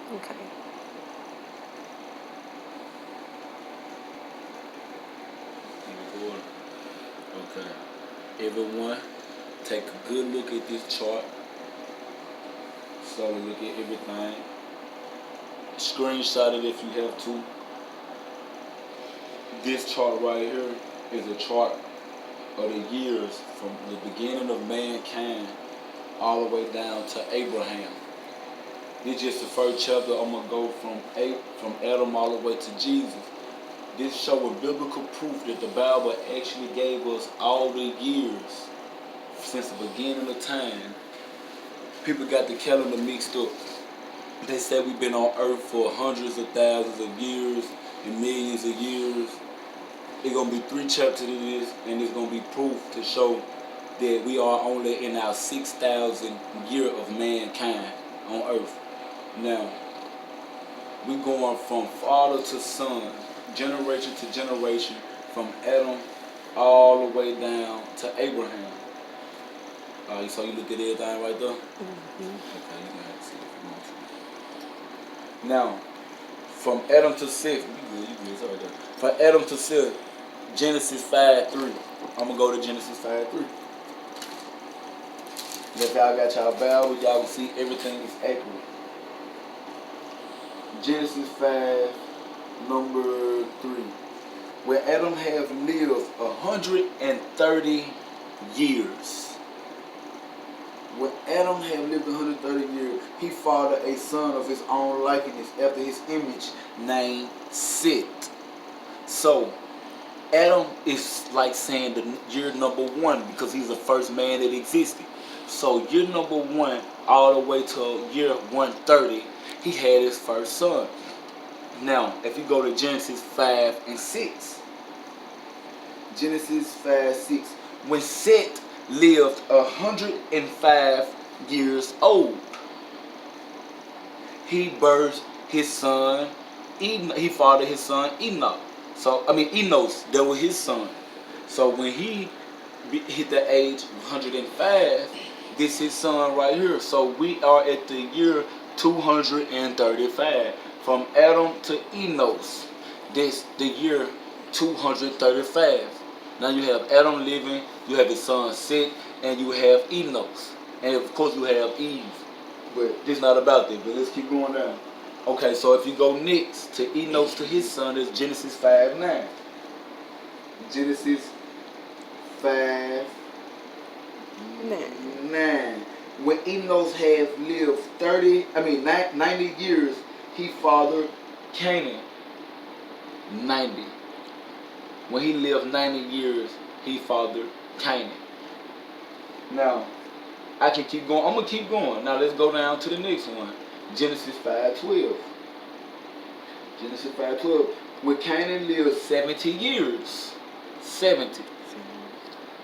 Okay. Recording. Okay. Everyone, take a good look at this chart. Slowly look at everything. Screenshot it if you have to. This chart right here is a chart of the years from the beginning of mankind all the way down to Abraham. This is just the first chapter. I'm gonna go from Adam all the way to Jesus. This show with biblical proof that the Bible actually gave us all the years since the beginning of time. People got the calendar mixed up. They say we've been on Earth for hundreds of thousands of years and millions of years. It's gonna be 3 chapters to this, and it's gonna be proof to show that we are only in our 6,000th year of mankind on Earth. Now, we're going from father to son, generation to generation, from Adam all the way down to Abraham. So you look at everything right there? Mm-hmm. Okay, you can see it if you want to. Now, from Adam to Seth, you good, it's right there. From Adam to Seth, Genesis 5:3. I'm gonna go to Genesis 5:3. If y'all got y'all Bible, y'all can see everything is accurate. Genesis 5, number 3. Where Adam have lived 130 years. When Adam had lived 130 years, he fathered a son of his own likeness after his image named Seth. So, Adam is like saying the year number 1 because he's the first man that existed. So, year number 1 all the way to year 130, he had his first son. Now, if you go to Genesis 5 and 6, Genesis 5, 6, when Seth lived 105 years old, he birthed his son, he fathered his son Enoch. Enos, that was his son. So when he hit the age of 105, this is his son right here. So we are at the year 235. From Adam to Enos, this the year 235. Now you have Adam living, you have his son Seth, and you have Enos. And of course you have Eve. But this is not about that, but let's keep going down. Okay, so if you go next to Enos to his son, is Genesis 5:9. Genesis 5:9. When Enos had lived 90 years, he fathered Canaan. 90. When he lived 90 years, he fathered Canaan. Now, I can keep going. I'm going to keep going. Now, let's go down to the next one. Genesis 5:12. Genesis 5:12. When Canaan lived 70 years. 70.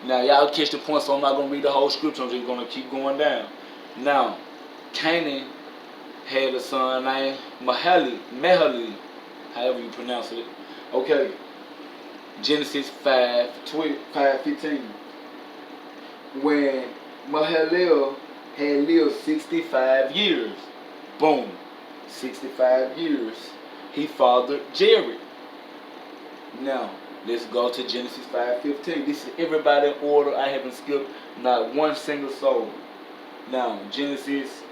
Now, y'all catch the point, so I'm not going to read the whole scripture. I'm just going to keep going down. Now, Canaan had a son named Mahali, however you pronounce it. Okay. Genesis 5:15. When Mahalalel had lived 65 years, boom, 65 years, he fathered Jared. Now, let's go to Genesis 5:15. This is everybody in order. I haven't skipped not one single soul. Now, Genesis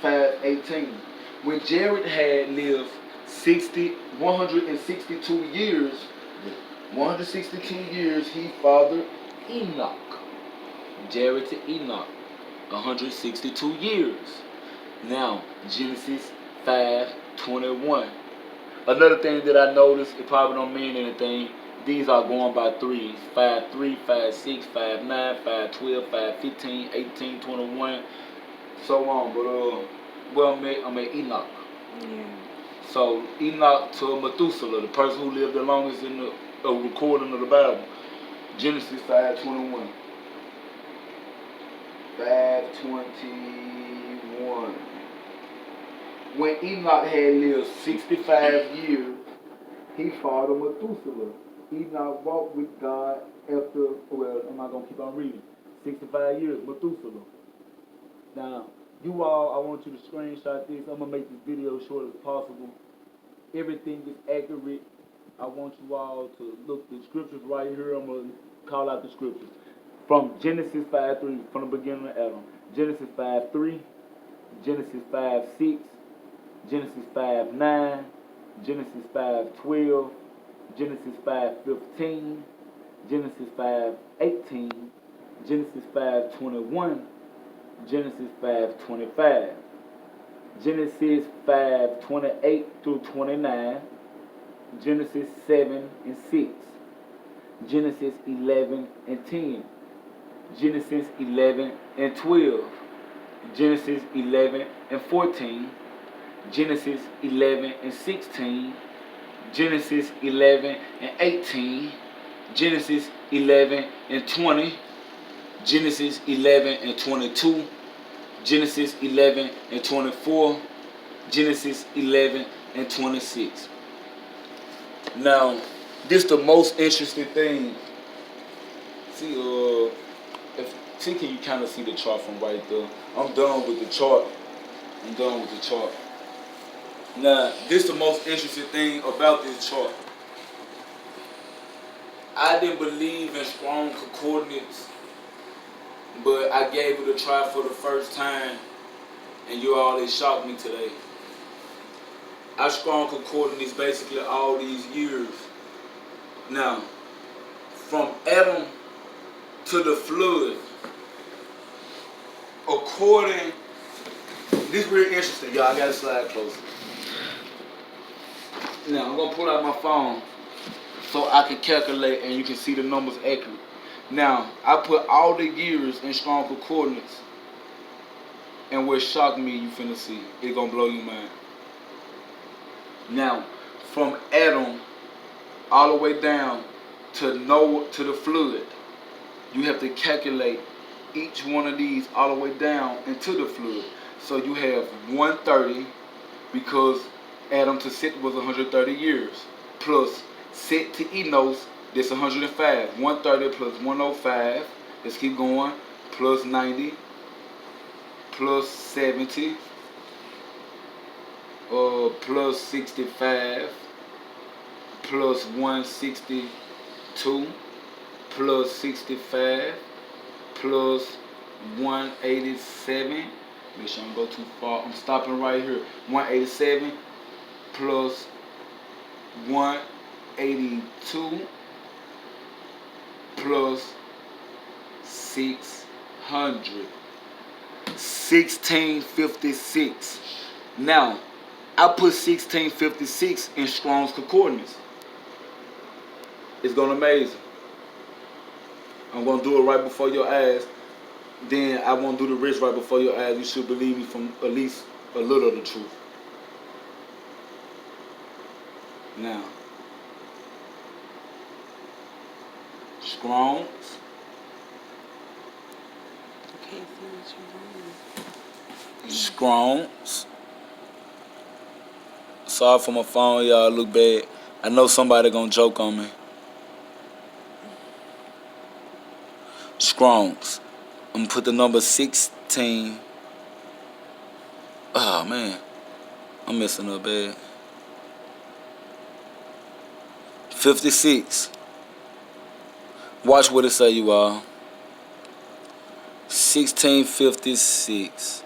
5:18. When Jared had lived 162 years, 162 years, he fathered Enoch. Jared to Enoch, 162 years. Now, Genesis 5:21. Another thing that I noticed, it probably don't mean anything. These are going by threes. 5:3, 5:6, 5:9, 5:12, 5:15, 18, 21, so on. But I'm at Enoch. Yeah. So Enoch to Methuselah, the person who lived the longest in the recording of the Bible. Genesis 5:21. 5:21. When Enoch had lived 65 years, he fathered Methuselah. Enoch walked with God after, I'm not going to keep on reading. 65 years, Methuselah. Now, You all, I want you to screenshot this. I'm gonna make this video short as possible. Everything is accurate. I want you all to look the scriptures right here. I'm gonna call out the scriptures from Genesis 5:3, from the beginning of Adam. Genesis 5:3, Genesis 5:6, Genesis 5:9, Genesis 5:12, Genesis 5:15, Genesis 5:18, Genesis 5:21, Genesis 5:25, Genesis 5:28 through 29, Genesis 7 and 6, Genesis 11 and 10, Genesis 11 and 12, Genesis 11 and 14, Genesis 11 and 16, Genesis 11 and 18, Genesis 11 and 20, Genesis 11 and 22, Genesis 11 and 24, Genesis 11 and 26. Now, this the most interesting thing. See, can you kind of see the chart from right there? I'm done with the chart. Now, this the most interesting thing about this chart. I didn't believe in strong coordinates, but I gave it a try for the first time, and you all, it shocked me today. I strong coordinates basically all these years. Now, from Adam to the flood, this is really interesting, y'all. I gotta slide closer. Now, I'm gonna pull out my phone so I can calculate and you can see the numbers accurate. Now, I put all the years in strong coordinates, and what shocked me, you finna see. It's gonna blow your mind. Now, from Adam all the way down to Noah, to the flood, you have to calculate each one of these all the way down into the flood. So you have 130, because Adam to Seth was 130 years, plus Seth to Enos, that's 105. 130 plus 105, let's keep going, plus 90, plus 70, plus 65, plus 162, plus 65, plus 187. Make sure I don't go too far. I'm stopping right here. 187 plus 182 plus 600. 1656. Now, I put 1656 in Strong's Concordance. It's gonna amaze you. I'm gonna do it right before your eyes. Then I won't do the rest right before your eyes. You should believe me from at least a little of the truth. Now, Strong's. I can't see what you're doing. Strong's. Sorry for my phone, y'all. Look bad. I know somebody gonna joke on me. Strong's. I'm gonna put the number 16. Oh man, I'm messing up bad. 56. Watch what it say, you all. 1656.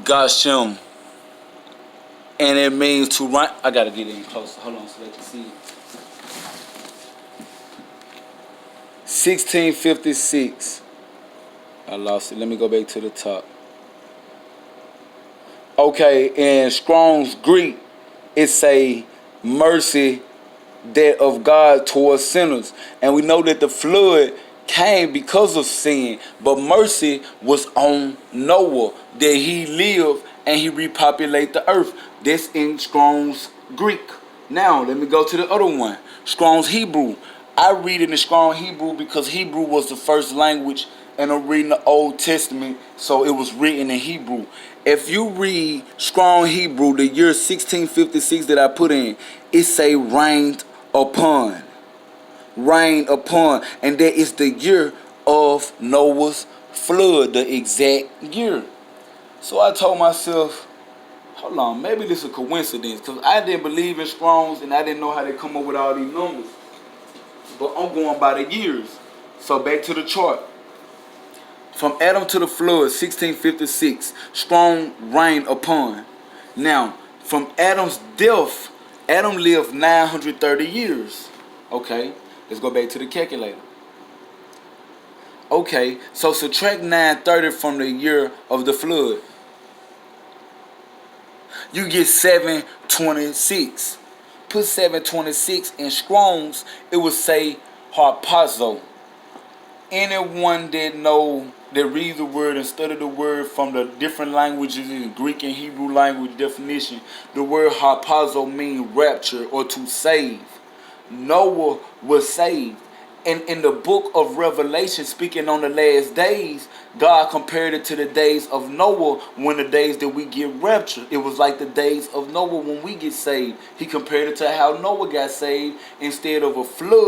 Gashem. And it means to run. I gotta get in closer. Hold on so they can see it. 1656. I lost it. Let me go back to the top. Okay, in Strong's Greek, it say mercy that of God towards sinners. And we know that the flood came because of sin, but mercy was on Noah, that he lived and he repopulate the earth. That's in Strong's Greek. Now, let me go to the other one. Strong's Hebrew. I read it in Strong Hebrew because Hebrew was the first language, and I'm reading the Old Testament, so it was written in Hebrew. If you read Strong Hebrew, the year 1656 that I put in, it say rained upon. Rain upon. And that is the year of Noah's flood, the exact year. So I told myself, hold on, maybe this is a coincidence, because I didn't believe in Strong's and I didn't know how they come up with all these numbers. But I'm going by the years. So back to the chart. From Adam to the flood, 1656, strong rain upon. Now, from Adam's death, Adam lived 930 years. Okay, let's go back to the calculator. Okay, so subtract 930 from the year of the flood. You get 726. Put 726 in Strong's, it would say harpazo. Anyone that reads the word and study the word from the different languages in Greek and Hebrew language definition, the word harpazo means rapture or to save. Noah was saved. And in the book of Revelation, speaking on the last days, God compared it to the days of Noah when the days that we get raptured. It was like the days of Noah when we get saved. He compared it to how Noah got saved instead of a flood.